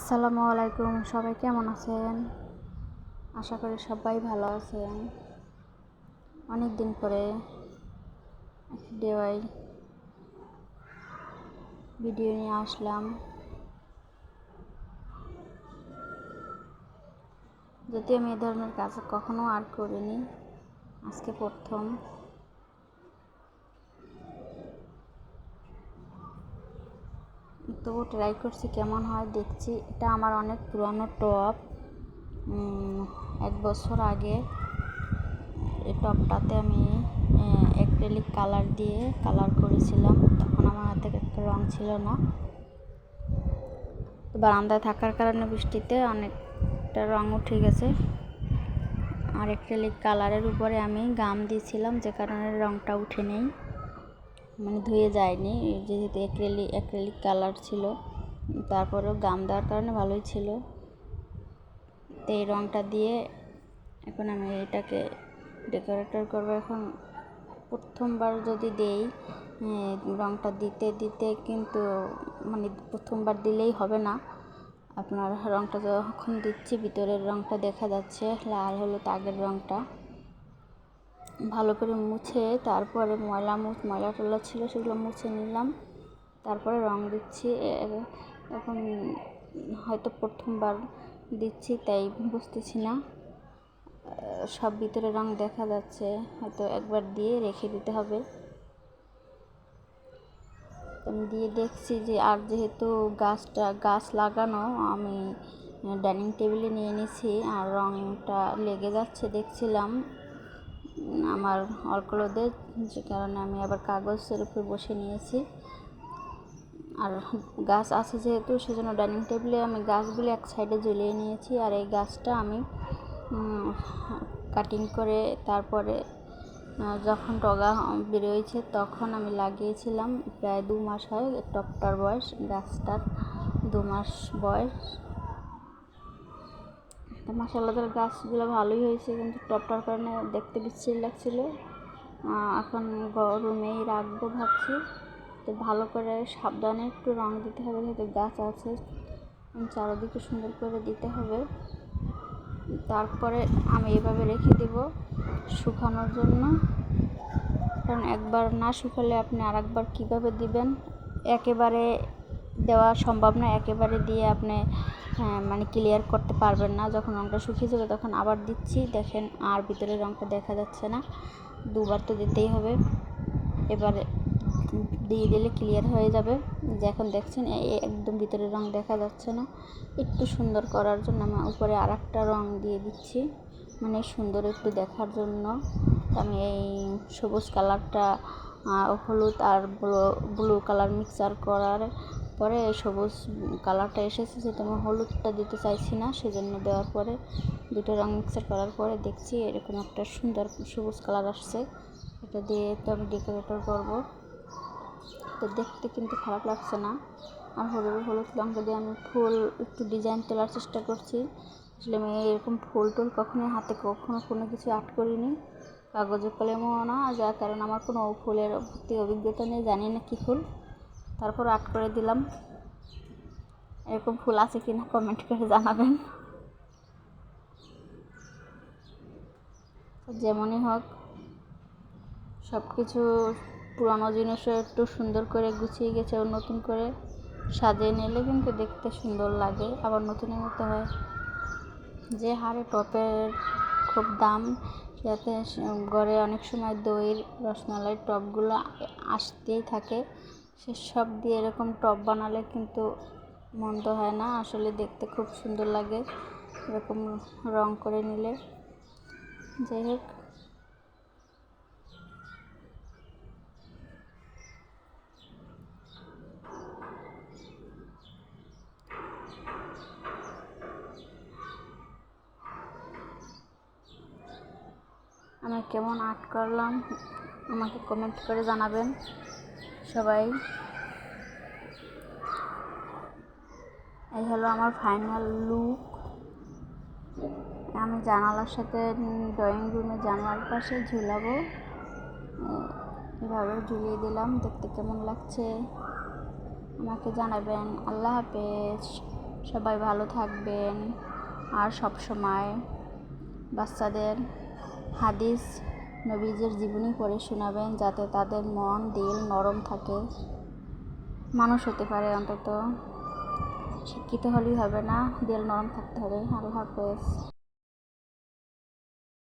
আসসালামু আলাইকুম, সবাই কেমন আছেন? আশা করি সবাই ভালো আছেন। অনেক দিন পরে DIY ভিডিও নিয়ে আসলাম। যদিও আমি এ ধরনের কাজ কখনো আর করিনি, আজকে প্রথম। তবু ট্রাই করছি কেমন হয় দেখছি। এটা আমার অনেক পুরনো টপ, 1 বছর আগে। এই টপটাতে আমি অ্যাক্রিলিক কালার দিয়ে কালার করেছিলাম। তখন আমার হাতে রং ছিল না। বারান্দায় থাকার কারণে বৃষ্টিতে অনেকটা রং উঠে গেছে। আর অ্যাক্রিলিক কালারের উপরে আমি গাম দিয়েছিলাম, যে কারণে রংটা উঠে নেই, মানে ধুয়ে যায়নি, যেহেতু অ্যাক্রিলিক কালার ছিল। তারপরেও গাম দেওয়ার কারণে ভালোই ছিল। তো এই রংটা দিয়ে এখন আমি এটাকে ডেকোরেটর করবো। এখন প্রথমবার যদি দেই, রংটা দিতে দিতে কিন্তু মানে প্রথমবার দিলেই হবে না। আপনার রংটা যখন দিচ্ছি, ভিতরের রংটা দেখা যাচ্ছে লাল হলুদ, আগের রংটা ভালো করে মুছে, তারপরে ময়লা টলা ছিল সেগুলো মুছে নিলাম, তারপরে রং দিচ্ছি। এখন হয়তো প্রথমবার দিচ্ছি, তাই বুঝতেছি না। সব ভিতরে রং দেখা যাচ্ছে, হয়তো একবার দিয়ে রেখে দিতে হবে। আমি দিয়ে দেখছি যে, আর যেহেতু গাছ লাগানো, আমি ডাইনিং টেবিলে নিয়ে নিয়েছি, আর রংটা লেগে যাচ্ছে দেখছিলাম আমার অলক্লোদে, যে কারণে আমি আবার কাগজের উপর বসে নিয়েছি। আর গাছ আছে যেহেতু, সেজন্য ডাইনিং টেবিলে আমি গাছগুলি এক সাইডে ঝুলিয়ে নিয়েছি। আর এই গাছটা আমি কাটিং করে তারপরে যখন ডগা বেরোয়েছে তখন আমি লাগিয়েছিলাম। প্রায় 2 মাস হয় টবটার বয়স, গাছটার 2 মাস বয়স। মাশাআল্লাহ, গাছগুলো ভালোই হয়েছে, কিন্তু টবটার কারণে দেখতে বিশ্রী লাগছিল। এখন রুমেই রাখবো ভাবছি। তো ভালো করে সাবধানে একটু রং দিতে হবে, যেহেতু গাছ আছে, চারিদিকে সুন্দর করে দিতে হবে। তারপরে আমি এভাবে রেখে দেব শুকানোর জন্য, কারণ একবার না শুকালে আপনি আরেকবার কীভাবে দিবেন, একেবারে দেওয়া সম্ভব না। একেবারে দিয়ে আপনি মানে ক্লিয়ার করতে পারবেন না। যখন রংটা শুকিয়ে যাবে তখন আবার দিচ্ছি, দেখেন আর ভিতরে রংটা দেখা যাচ্ছে না। 2 বার তো দিতেই হবে। এবারে দিয়ে দিলে ক্লিয়ার হয়ে যাবে। যে এখন দেখছেন একদম ভিতরে রং দেখা যাচ্ছে না। একটু সুন্দর করার জন্য আমি উপরে আরেকটা রং দিয়ে দিচ্ছি, মানে সুন্দর একটু দেখার জন্য। আমি এই সবুজ কালারটা হলুদ আর ব্লু কালার মিক্সার করার পরে সবুজ কালারটা এসেছে, যেহেতু আমি হলুদটা দিতে চাইছি না, সেজন্য দেওয়ার পরে দুটো রং মিক্সার করার পরে দেখছি এরকম একটা সুন্দর সবুজ কালার আসছে। এটা দিয়ে তো আমি ডেকোরেটর করবো। তো দেখতে কিন্তু খারাপ লাগছে না। আর হলুদ রঙটা দিয়ে আমি ফুল একটু ডিজাইন তোলার চেষ্টা করছি। আসলে আমি এরকম ফুল টুল হাতে কখনো কোনো কিছু আর্ট করিনি, কাগজে কলমেও না, যার কারণে আমার কোনো ফুলের ভর্তি অভিজ্ঞতা নেই, জানি না কী ফুল। তারপর আর্ট করে দিলাম। এরকম ফুল আছে কিনা কমেন্ট করে জানাবেন। যেমনই হোক, সব কিছু পুরানো জিনিসও একটু সুন্দর করে গুছিয়ে গেছে, নতুন করে সাজিয়ে নিলে কিন্তু দেখতে সুন্দর লাগে, আবার নতুনের মতো হয়। যে হারে টপের খুব দাম, যাতে ঘরে অনেক সময় দইয়ের রসমালাইয়ের টপগুলো আসতেই থাকে, সেসব দিয়ে এরকম টপ বানালে কিন্তু মন্দ হয় না, আসলে দেখতে খুব সুন্দর লাগে এরকম রং করে নিলে। যাই হোক, আমি কেমন আর্ট করলাম আমাকে কমেন্ট করে জানাবেন সবাই। এই হলো আমার ফাইনাল লুক। আমি জানালার সাথে ড্রয়িং রুমে জানালার পাশে ঝুলাবো, এভাবে ঝুলিয়ে দিলাম। দেখতে কেমন লাগছে আমাকে জানাবেন। আল্লাহ হাফেজ। সবাই ভালো থাকবেন, আর সব সময় বাচ্চাদের হাদিস নবীজির জীবনী পড়ে শোনাবেন, যাতে তাদের মন দিল নরম থাকে, মানুষ হতে পারে। অন্তত শিক্ষিত হলেই হবে না, দিল নরম থাকতে হবে। আল্লাহ হাফেজ।